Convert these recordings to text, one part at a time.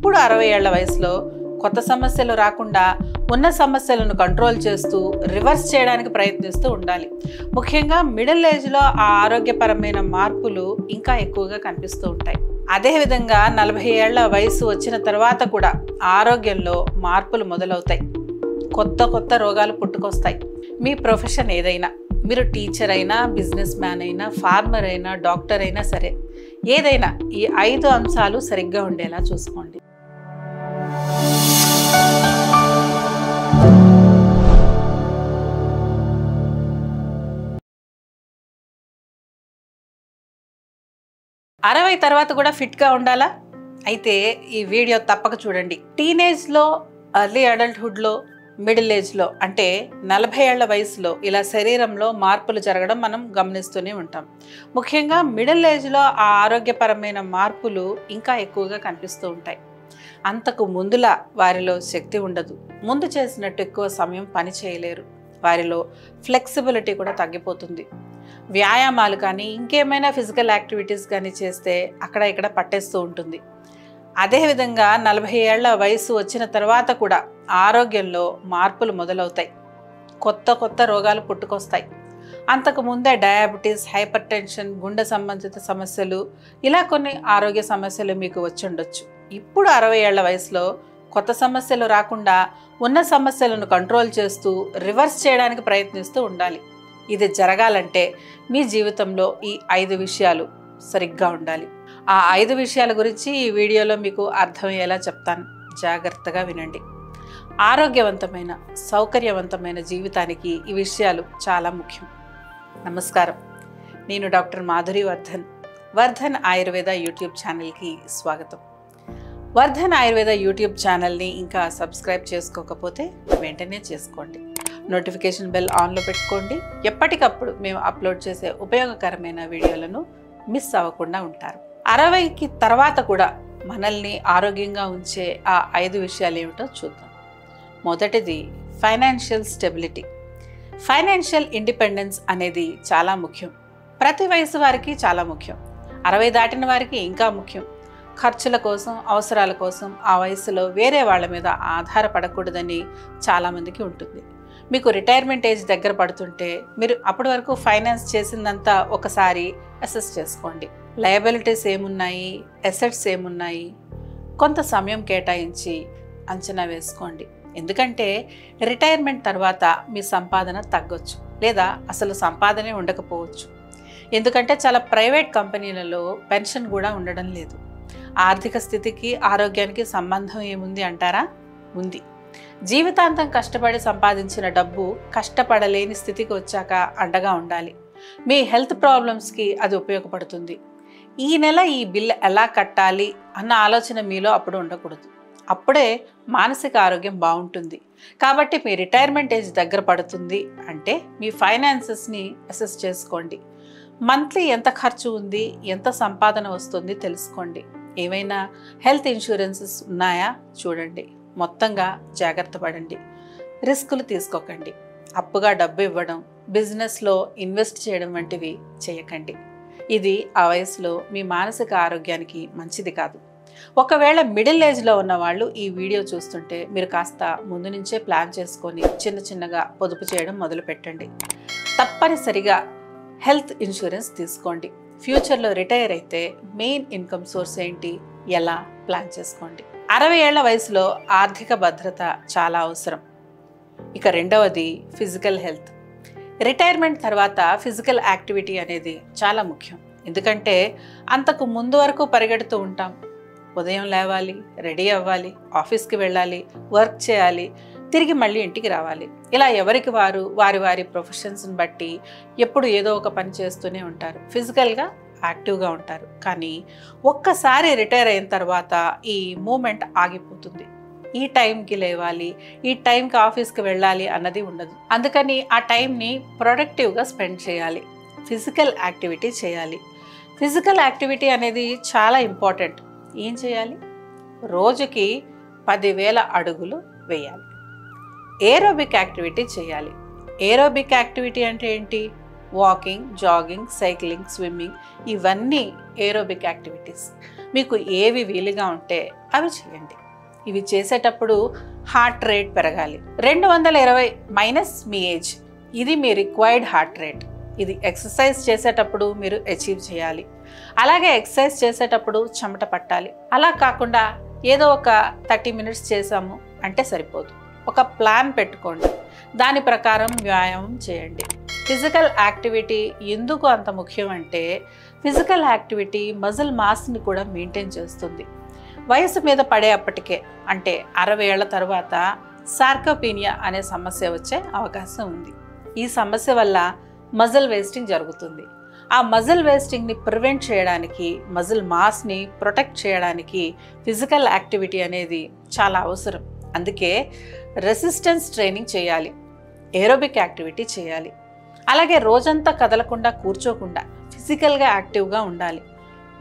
ఇప్పుడు 60 ఏళ్ల వయసులో కొత్త సమస్యలు రాకుండా ఉన్న సమస్యలను కంట్రోల్ చేస్తూ రివర్స్ చేయడానికి ప్రయత్నిస్తూ ఉండాలి. ముఖ్యంగా మిడిల్ ఏజ్లో ఆ ఆరోగ్యపరమైన మార్పులు ఇంకా ఎక్కువగా కనిపిస్తూ ఉంటాయి. అదేవిధంగా 40 ఏళ్ల వయసు వచ్చిన తర్వాత కూడా ఆరోగ్యంలో మార్పులు మొదలవుతాయి. కొత్త రోగాలు పుట్టుకొస్తాయి. మీ ప్రొఫెషన్ ఏదైనా, మీరు టీచర్ అయినా, బిజినెస్ మ్యాన్ అయినా, ఫార్మర్ అయినా, డాక్టర్ అయినా సరే, ఏదైనా ఈ 5 అంశాలు సరిగ్గా ఉండేలా చూసుకోండి. అరవై తర్వాత కూడా ఫిట్గా ఉండాలా? అయితే ఈ వీడియో తప్పక చూడండి. టీనేజ్లో, ఎర్లీ అడల్ట్హుడ్లో, మిడిల్ ఏజ్లో అంటే 40 ఏళ్ల వయసులో ఇలా శరీరంలో మార్పులు జరగడం మనం గమనిస్తూనే ఉంటాం. ముఖ్యంగా మిడిల్ ఏజ్లో ఆ ఆరోగ్యపరమైన మార్పులు ఇంకా ఎక్కువగా కనిపిస్తూ ఉంటాయి. అంతకు ముందులా వారిలో శక్తి ఉండదు. ముందు చేసినట్టు ఎక్కువ సమయం పని చేయలేరు. వారిలో ఫ్లెక్సిబిలిటీ కూడా తగ్గిపోతుంది. వ్యాయామాలు కానీ ఇంకేమైనా ఫిజికల్ యాక్టివిటీస్ కానీ చేస్తే అక్కడ ఇక్కడ పట్టేస్తూ ఉంటుంది. అదేవిధంగా 40 ఏళ్ల వయసు వచ్చిన తర్వాత కూడా ఆరోగ్యంలో మార్పులు మొదలవుతాయి. కొత్త రోగాలు పుట్టుకొస్తాయి. అంతకు ముందే డయాబెటీస్, హైపర్ టెన్షన్, గుండె సంబంధిత సమస్యలు, ఇలా కొన్ని ఆరోగ్య సమస్యలు మీకు వచ్చి ఉండొచ్చు. ఇప్పుడు 60 ఏళ్ల వయసులో కొత్త సమస్యలు రాకుండా ఉన్న సమస్యలను కంట్రోల్ చేస్తూ రివర్స్ చేయడానికి ప్రయత్నిస్తూ ఉండాలి. ఇది జరగాలంటే మీ జీవితంలో ఈ 5 విషయాలు సరిగ్గా ఉండాలి. ఆ 5 విషయాల గురించి ఈ వీడియోలో మీకు అర్థమయ్యేలా చెప్తాను. జాగ్రత్తగా వినండి. ఆరోగ్యవంతమైన, సౌకర్యవంతమైన జీవితానికి ఈ విషయాలు చాలా ముఖ్యం. నమస్కారం, నేను డాక్టర్ మాధురి వర్ధన్ ఆయుర్వేద యూట్యూబ్ ఛానల్కి స్వాగతం. వర్ధన్ ఆయుర్వేద యూట్యూబ్ ఛానల్ని ఇంకా సబ్స్క్రైబ్ చేసుకోకపోతే వెంటనే చేసుకోండి. నోటిఫికేషన్ బెల్ ఆన్లో పెట్టుకోండి. ఎప్పటికప్పుడు మేము అప్లోడ్ చేసే ఉపయోగకరమైన వీడియోలను మిస్ అవ్వకుండా ఉంటారు. 60కి తర్వాత కూడా మనల్ని ఆరోగ్యంగా ఉంచే ఆ 5 విషయాలు ఏమిటో చూద్దాం. మొదటిది ఫైనాన్షియల్ స్టెబిలిటీ. ఫైనాన్షియల్ ఇండిపెండెన్స్ అనేది చాలా ముఖ్యం. ప్రతి వయసు వారికి చాలా ముఖ్యం. 60 దాటిన వారికి ఇంకా ముఖ్యం. ఖర్చుల కోసం, అవసరాల కోసం ఆ వయసులో వేరే వాళ్ళ మీద ఆధారపడకూడదని చాలామందికి ఉంటుంది. మీకు రిటైర్మెంట్ ఏజ్ దగ్గర పడుతుంటే మీరు అప్పటి వరకు ఫైనాన్స్ చేసిందంతా ఒకసారి అసెస్ చేసుకోండి. లయబిలిటీస్ ఏమున్నాయి, అసెట్స్ ఏమున్నాయి, కొంత సమయం కేటాయించి అంచనా వేసుకోండి. ఎందుకంటే రిటైర్మెంట్ తర్వాత మీ సంపాదన తగ్గొచ్చు, లేదా అసలు సంపాదనే ఉండకపోవచ్చు. ఎందుకంటే చాలా ప్రైవేట్ కంపెనీలలో పెన్షన్ కూడా ఉండడం లేదు. ఆర్థిక స్థితికి, ఆరోగ్యానికి సంబంధం ఏముంది అంటారా? ఉంది. జీవితాంతం కష్టపడి సంపాదించిన డబ్బు కష్టపడలేని స్థితికి వచ్చాక అండగా ఉండాలి. మీ హెల్త్ ప్రాబ్లమ్స్కి అది ఉపయోగపడుతుంది. ఈ నెల ఈ బిల్ ఎలా కట్టాలి అన్న ఆలోచన మీలో అప్పుడు ఉండకూడదు. అప్పుడే మానసిక ఆరోగ్యం బాగుంటుంది. కాబట్టి మీ రిటైర్మెంట్ ఏజ్ దగ్గర పడుతుంది అంటే మీ ఫైనాన్సెస్ని అసెస్ చేసుకోండి. మంత్లీ ఎంత ఖర్చు ఉంది, ఎంత సంపాదన వస్తుంది తెలుసుకోండి. ఏమైనా హెల్త్ ఇన్సూరెన్సెస్ ఉన్నాయా చూడండి. మొత్తంగా జాగ్రత్త పడండి. రిస్కులు తీసుకోకండి. అప్పుగా డబ్బు ఇవ్వడం, బిజినెస్లో ఇన్వెస్ట్ చేయడం వంటివి చేయకండి. ఇది ఆ వయసులో మీ మానసిక ఆరోగ్యానికి మంచిది కాదు. ఒకవేళ మిడిల్ ఏజ్లో ఉన్న వాళ్ళు ఈ వీడియో చూస్తుంటే మీరు కాస్త ముందు నుంచే ప్లాన్ చేసుకొని చిన్నగా పొదుపు చేయడం మొదలు పెట్టండి. తప్పనిసరిగా హెల్త్ ఇన్సూరెన్స్ తీసుకోండి. ఫ్యూచర్లో రిటైర్ అయితే మెయిన్ ఇన్కమ్ సోర్స్ ఏంటి, ఎలా ప్లాన్ చేసుకోండి. 60 ఏళ్ల వయసులో ఆర్థిక భద్రత చాలా అవసరం. ఇక రెండవది ఫిజికల్ హెల్త్. రిటైర్మెంట్ తర్వాత ఫిజికల్ యాక్టివిటీ అనేది చాలా ముఖ్యం. ఎందుకంటే అంతకు ముందు వరకు పరిగెడుతూ ఉంటాం. ఉదయం లేవాలి, రెడీ అవ్వాలి, ఆఫీస్కి వెళ్ళాలి, వర్క్ చేయాలి, తిరిగి మళ్ళీ ఇంటికి రావాలి. ఇలా ఎవరికి వారు వారి ప్రొఫెషన్స్ని బట్టి ఎప్పుడు ఏదో ఒక పని చేస్తూనే ఉంటారు. ఫిజికల్గా యాక్టివ్గా ఉంటారు. కానీ ఒక్కసారి రిటైర్ అయిన తర్వాత ఈ మూమెంట్ ఆగిపోతుంది. ఈ టైంకి లేవాలి, ఈ టైంకి ఆఫీస్కి వెళ్ళాలి అన్నది ఉండదు. అందుకని ఆ టైంని ప్రొడక్టివ్గా స్పెండ్ చేయాలి. ఫిజికల్ యాక్టివిటీ చేయాలి. ఫిజికల్ యాక్టివిటీ అనేది చాలా ఇంపార్టెంట్. ఏం చేయాలి? రోజుకి 10,000 అడుగులు వేయాలి. ఏరోబిక్ యాక్టివిటీ చేయాలి. ఏరోబిక్ యాక్టివిటీ అంటే ఏంటి? వాకింగ్, జాగింగ్, సైక్లింగ్, స్విమ్మింగ్, ఇవన్నీ ఏరోబిక్ యాక్టివిటీస్. మీకు ఏవి వీలుగా ఉంటే అవి చేయండి. ఇవి చేసేటప్పుడు హార్ట్ రేట్ పెరగాలి. 220 మైనస్ మీ ఏజ్, ఇది మీ రిక్వైర్డ్ హార్ట్ రేట్. ఇది ఎక్సర్సైజ్ చేసేటప్పుడు మీరు అచీవ్ చేయాలి. అలాగే ఎక్సర్సైజ్ చేసేటప్పుడు చెమట పట్టాలి. అలా కాకుండా ఏదో ఒక 30 మినిట్స్ చేసాము అంటే సరిపోదు. ఒక ప్లాన్ పెట్టుకోండి, దాని ప్రకారం వ్యాయామం చేయండి. ఫిజికల్ యాక్టివిటీ ఎందుకు అంత ముఖ్యం అంటే ఫిజికల్ యాక్టివిటీ మజిల్ మాస్ని కూడా మెయింటైన్ చేస్తుంది. వయసు మీద పడే అప్పటికే అంటే 60 ఏళ్ల తర్వాత సార్కోపీనియా అనే సమస్య వచ్చే అవకాశం ఉంది. ఈ సమస్య వల్ల మజిల్ వేస్టింగ్ జరుగుతుంది. ఆ మజిల్ వేస్టింగ్ని ప్రివెంట్ చేయడానికి, మజిల్ మాస్ని ప్రొటెక్ట్ చేయడానికి ఫిజికల్ యాక్టివిటీ అనేది చాలా అవసరం. అందుకే రెసిస్టెన్స్ ట్రైనింగ్ చేయాలి, ఏరోబిక్ యాక్టివిటీ చేయాలి. అలాగే రోజంతా కదలకుండా కూర్చోకుండా ఫిజికల్గా యాక్టివ్గా ఉండాలి.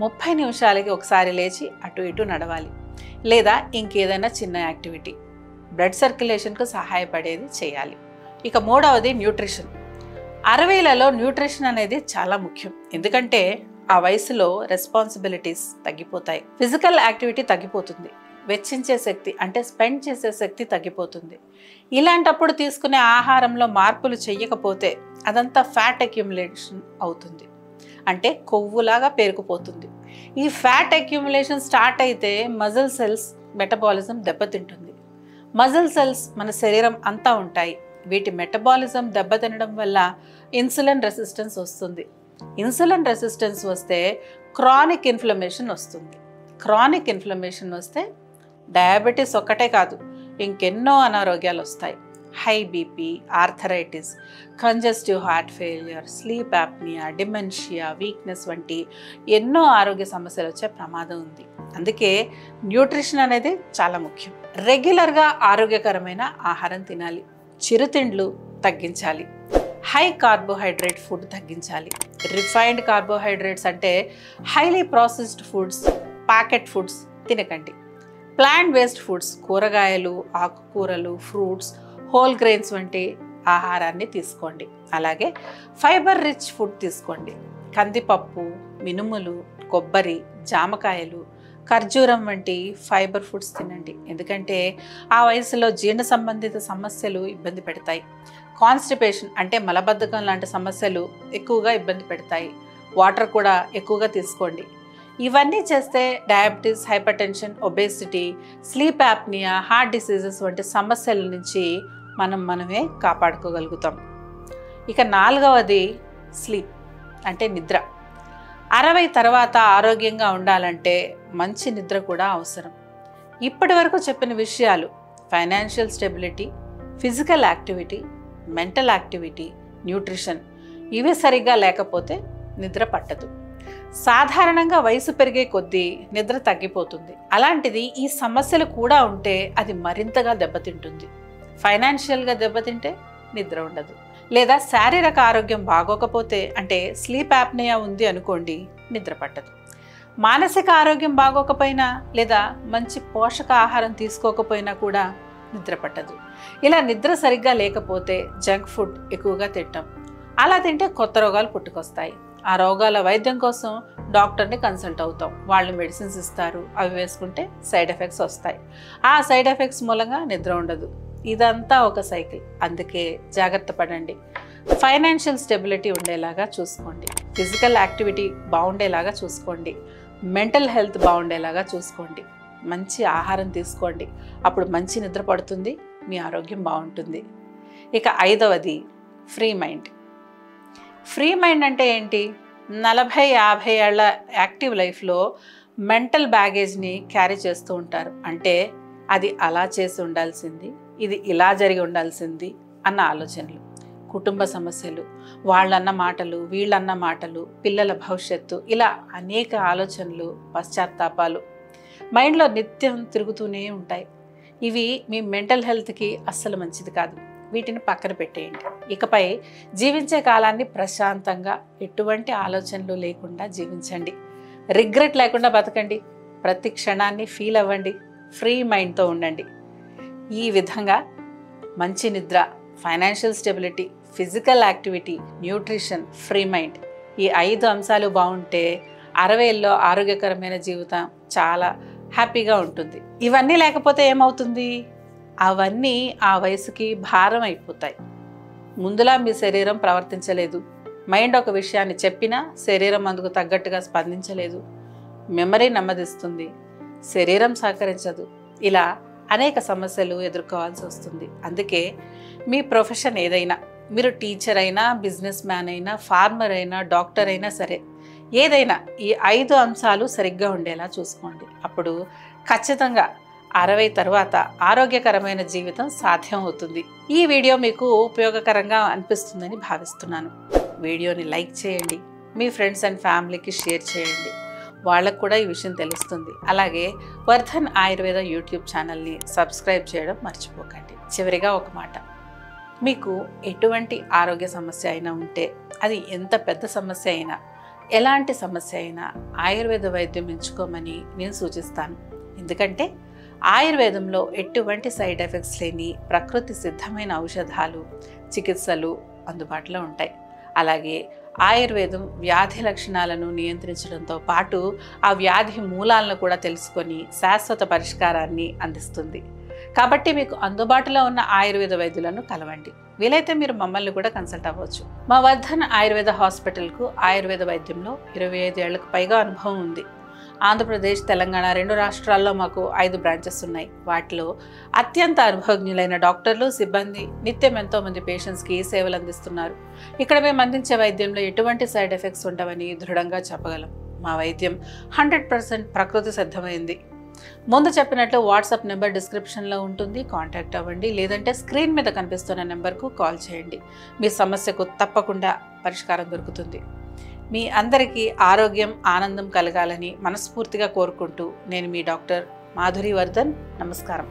30 నిమిషాలకి ఒకసారి లేచి అటు ఇటు నడవాలి, లేదా ఇంకేదైనా చిన్న యాక్టివిటీ బ్లడ్ సర్క్యులేషన్కు సహాయపడేది చేయాలి. ఇక మూడవది న్యూట్రిషన్. 60లలో న్యూట్రిషన్ అనేది చాలా ముఖ్యం. ఎందుకంటే ఆ వయసులో రెస్పాన్సిబిలిటీస్ తగ్గిపోతాయి, ఫిజికల్ యాక్టివిటీ తగ్గిపోతుంది, వెచ్చించే శక్తి అంటే స్పెండ్ చేసే శక్తి తగ్గిపోతుంది. ఇలాంటప్పుడు తీసుకునే ఆహారంలో మార్పులు చెయ్యకపోతే అదంతా ఫ్యాట్ అక్యుములేషన్ అవుతుంది, అంటే కొవ్వులాగా పేరుకుపోతుంది. ఈ ఫ్యాట్ అక్యుములేషన్ స్టార్ట్ అయితే మజిల్ సెల్స్ మెటబాలిజం దెబ్బతింటుంది. మజిల్ సెల్స్ మన శరీరం అంతా ఉంటాయి. వీటి మెటబాలిజం దెబ్బతినడం వల్ల ఇన్సులిన్ రెసిస్టెన్స్ వస్తుంది. ఇన్సులిన్ రెసిస్టెన్స్ వస్తే క్రానిక్ ఇన్ఫ్లమేషన్ వస్తుంది. క్రానిక్ ఇన్ఫ్లమేషన్ వస్తే డయాబెటీస్ ఒక్కటే కాదు, ఇంకెన్నో అనారోగ్యాలు వస్తాయి. High BP, arthritis, congestive heart failure, sleep apnea, dementia, weakness వంటి ఎన్నో ఆరోగ్య సమస్యలు వచ్చే ప్రమాదం ఉంది. అందుకే న్యూట్రిషన్ అనేది చాలా ముఖ్యం. రెగ్యులర్గా ఆరోగ్యకరమైన ఆహారం తినాలి, చిరుతిండ్లు తగ్గించాలి, హై కార్బోహైడ్రేట్ ఫుడ్ తగ్గించాలి. రిఫైన్డ్ కార్బోహైడ్రేట్స్ అంటే highly processed foods, packet foods తినకండి. ప్లాంట్ బేస్డ్ ఫుడ్స్, కూరగాయలు, ఆకుకూరలు, ఫ్రూట్స్, హోల్ గ్రెయిన్స్ వంటి ఆహారాన్ని తీసుకోండి. అలాగే ఫైబర్ రిచ్ ఫుడ్ తీసుకోండి. కందిపప్పు, మినుములు, కొబ్బరి, జామకాయలు, ఖర్జూరం వంటి ఫైబర్ ఫుడ్స్ తినండి. ఎందుకంటే ఆ వయసులో జీర్ణ సంబంధిత సమస్యలు ఇబ్బంది పెడతాయి. కాన్స్టిపేషన్ అంటే మలబద్ధకం లాంటి సమస్యలు ఎక్కువగా ఇబ్బంది పెడతాయి. వాటర్ కూడా ఎక్కువగా తీసుకోండి. ఇవన్నీ చేస్తే diabetes, hypertension, obesity, sleep apnea, heart diseases వంటి సమస్యల నుంచి మనమే కాపాడుకోగలుగుతాం. ఇక 4వది స్లీప్ అంటే నిద్ర. 60 తర్వాత ఆరోగ్యంగా ఉండాలంటే మంచి నిద్ర కూడా అవసరం. ఇప్పటి వరకు చెప్పిన విషయాలు financial stability, physical activity, mental activity, nutrition ఇవి సరిగ్గా లేకపోతే నిద్ర పట్టదు. సాధారణంగా వయసు పెరిగే కొద్దీ నిద్ర తగ్గిపోతుంది. అలాంటిది ఈ సమస్యలు కూడా ఉంటే అది మరింతగా దెబ్బతింటుంది. ఫైనాన్షియల్గా దెబ్బతింటే నిద్ర ఉండదు. లేదా శారీరక ఆరోగ్యం బాగోకపోతే అంటే స్లీప్ యాప్నియా ఉంది అనుకోండి, నిద్ర పట్టదు. మానసిక ఆరోగ్యం బాగోకపోయినా లేదా మంచి పోషక ఆహారం తీసుకోకపోయినా కూడా నిద్ర పట్టదు. ఇలా నిద్ర సరిగ్గా లేకపోతే జంక్ ఫుడ్ ఎక్కువగా తింటాం. అలా తింటే కొత్త రోగాలు పుట్టుకొస్తాయి. ఆ రోగాల వైద్యం కోసం డాక్టర్ని కన్సల్ట్ అవుతాం. వాళ్ళు మెడిసిన్స్ ఇస్తారు, అవి వేసుకుంటే సైడ్ ఎఫెక్ట్స్ వస్తాయి. ఆ సైడ్ ఎఫెక్ట్స్ మూలంగా నిద్ర ఉండదు. ఇదంతా ఒక సైకిల్. అందుకే జాగ్రత్త పడండి. ఫైనాన్షియల్ స్టెబిలిటీ ఉండేలాగా చూసుకోండి, ఫిజికల్ యాక్టివిటీ బాగుండేలాగా చూసుకోండి, మెంటల్ హెల్త్ బాగుండేలాగా చూసుకోండి, మంచి ఆహారం తీసుకోండి. అప్పుడు మంచి నిద్ర పడుతుంది, మీ ఆరోగ్యం బాగుంటుంది. ఇక 5వది ఫ్రీ మైండ్. ఫ్రీ మైండ్ అంటే ఏంటి? 40-50 ఏళ్ల యాక్టివ్ లైఫ్లో మెంటల్ బ్యాగేజ్ని క్యారీ చేస్తూ ఉంటారు. అంటే అది అలా చేసి ఉండాల్సింది, ఇది ఇలా జరిగి ఉండాల్సింది అన్న ఆలోచనలు, కుటుంబ సమస్యలు, వాళ్ళన్న మాటలు, వీళ్ళన్న మాటలు, పిల్లల భవిష్యత్తు, ఇలా అనేక ఆలోచనలు, పశ్చాత్తాపాలు మైండ్లో నిత్యం తిరుగుతూనే ఉంటాయి. ఇవి మీ మెంటల్ హెల్త్కి అస్సలు మంచిది కాదు. వీటిని పక్కన పెట్టేయండి. ఇకపై జీవించే కాలాన్ని ప్రశాంతంగా, ఎటువంటి ఆలోచనలు లేకుండా జీవించండి. రిగ్రెట్ లేకుండా బతకండి. ప్రతి క్షణాన్ని ఫీల్ అవ్వండి. ఫ్రీ మైండ్తో ఉండండి. ఈ విధంగా మంచి నిద్ర, financial stability, physical activity, nutrition, free mind ఈ 5 అంశాలు బాగుంటే 60లో ఆరోగ్యకరమైన జీవితం చాలా హ్యాపీగా ఉంటుంది. ఇవన్నీ లేకపోతే ఏమవుతుంది? అవన్నీ ఆ వయసుకి భారం అయిపోతాయి. ముందులా మీ శరీరం ప్రవర్తించలేదు. మైండ్ ఒక విషయాన్ని చెప్పినా శరీరం అందుకు తగ్గట్టుగా స్పందించలేదు. మెమరీ నెమ్మదిస్తుంది, శరీరం సహకరించదు. ఇలా అనేక సమస్యలు ఎదుర్కోవాల్సి వస్తుంది. అందుకే మీ ప్రొఫెషన్ ఏదైనా, మీరు టీచర్ అయినా, బిజినెస్ మ్యాన్ అయినా, ఫార్మర్ అయినా, డాక్టర్ అయినా సరే, ఏదైనా ఈ 5 అంశాలు సరిగ్గా ఉండేలా చూసుకోండి. అప్పుడు ఖచ్చితంగా 60 తర్వాత ఆరోగ్యకరమైన జీవితం సాధ్యం అవుతుంది. ఈ వీడియో మీకు ఉపయోగకరంగా అనిపిస్తుందని భావిస్తున్నాను. వీడియోని లైక్ చేయండి, మీ ఫ్రెండ్స్ అండ్ ఫ్యామిలీకి షేర్ చేయండి. వాళ్ళకు కూడా ఈ విషయం తెలుస్తుంది. అలాగే వర్ధన్ ఆయుర్వేద యూట్యూబ్ ఛానల్ని సబ్స్క్రైబ్ చేయడం మర్చిపోకండి. చివరిగా ఒక మాట, మీకు ఎటువంటి ఆరోగ్య సమస్య అయినా ఉంటే, అది ఎంత పెద్ద సమస్య అయినా, ఎలాంటి సమస్య అయినా ఆయుర్వేద వైద్యం ఎంచుకోమని నేను సూచిస్తాను. ఎందుకంటే ఆయుర్వేదంలో ఎటువంటి సైడ్ ఎఫెక్ట్స్ లేని ప్రకృతి సిద్ధమైన ఔషధాలు, చికిత్సలు అందుబాటులో ఉంటాయి. అలాగే ఆయుర్వేదం వ్యాధి లక్షణాలను నియంత్రించడంతో పాటు ఆ వ్యాధి మూలాలను కూడా తెలుసుకొని శాశ్వత పరిష్కారాన్ని అందిస్తుంది. కాబట్టి మీకు అందుబాటులో ఉన్న ఆయుర్వేద వైద్యులను కలవండి. వీలైతే మీరు మమ్మల్ని కూడా కన్సల్ట్ అవ్వచ్చు. మా వర్ధన్ ఆయుర్వేద హాస్పిటల్కు ఆయుర్వేద వైద్యంలో 25 ఏళ్లకు పైగా అనుభవం ఉంది. ఆంధ్రప్రదేశ్, తెలంగాణ 2 రాష్ట్రాల్లో మాకు 5 బ్రాంచెస్ ఉన్నాయి. వాటిలో అత్యంత అనుభవజ్ఞులైన డాక్టర్లు, సిబ్బంది నిత్యం ఎంతోమంది పేషెంట్స్కి సేవలు అందిస్తున్నారు. ఇక్కడ మేము అందించే వైద్యంలో ఎటువంటి సైడ్ ఎఫెక్ట్స్ ఉండవని దృఢంగా చెప్పగలం. మా వైద్యం 100% ప్రకృతి సిద్ధమైంది. ముందు చెప్పినట్లు వాట్సాప్ నెంబర్ డిస్క్రిప్షన్లో ఉంటుంది, కాంటాక్ట్ అవ్వండి. లేదంటే స్క్రీన్ మీద కనిపిస్తున్న నెంబర్కు కాల్ చేయండి. మీ సమస్యకు తప్పకుండా పరిష్కారం దొరుకుతుంది. మీ అందరికీ ఆరోగ్యం, ఆనందం కలగాలని మనస్ఫూర్తిగా కోరుకుంటూ నేను మీ డాక్టర్ మాధురి వర్ధన్. నమస్కారం.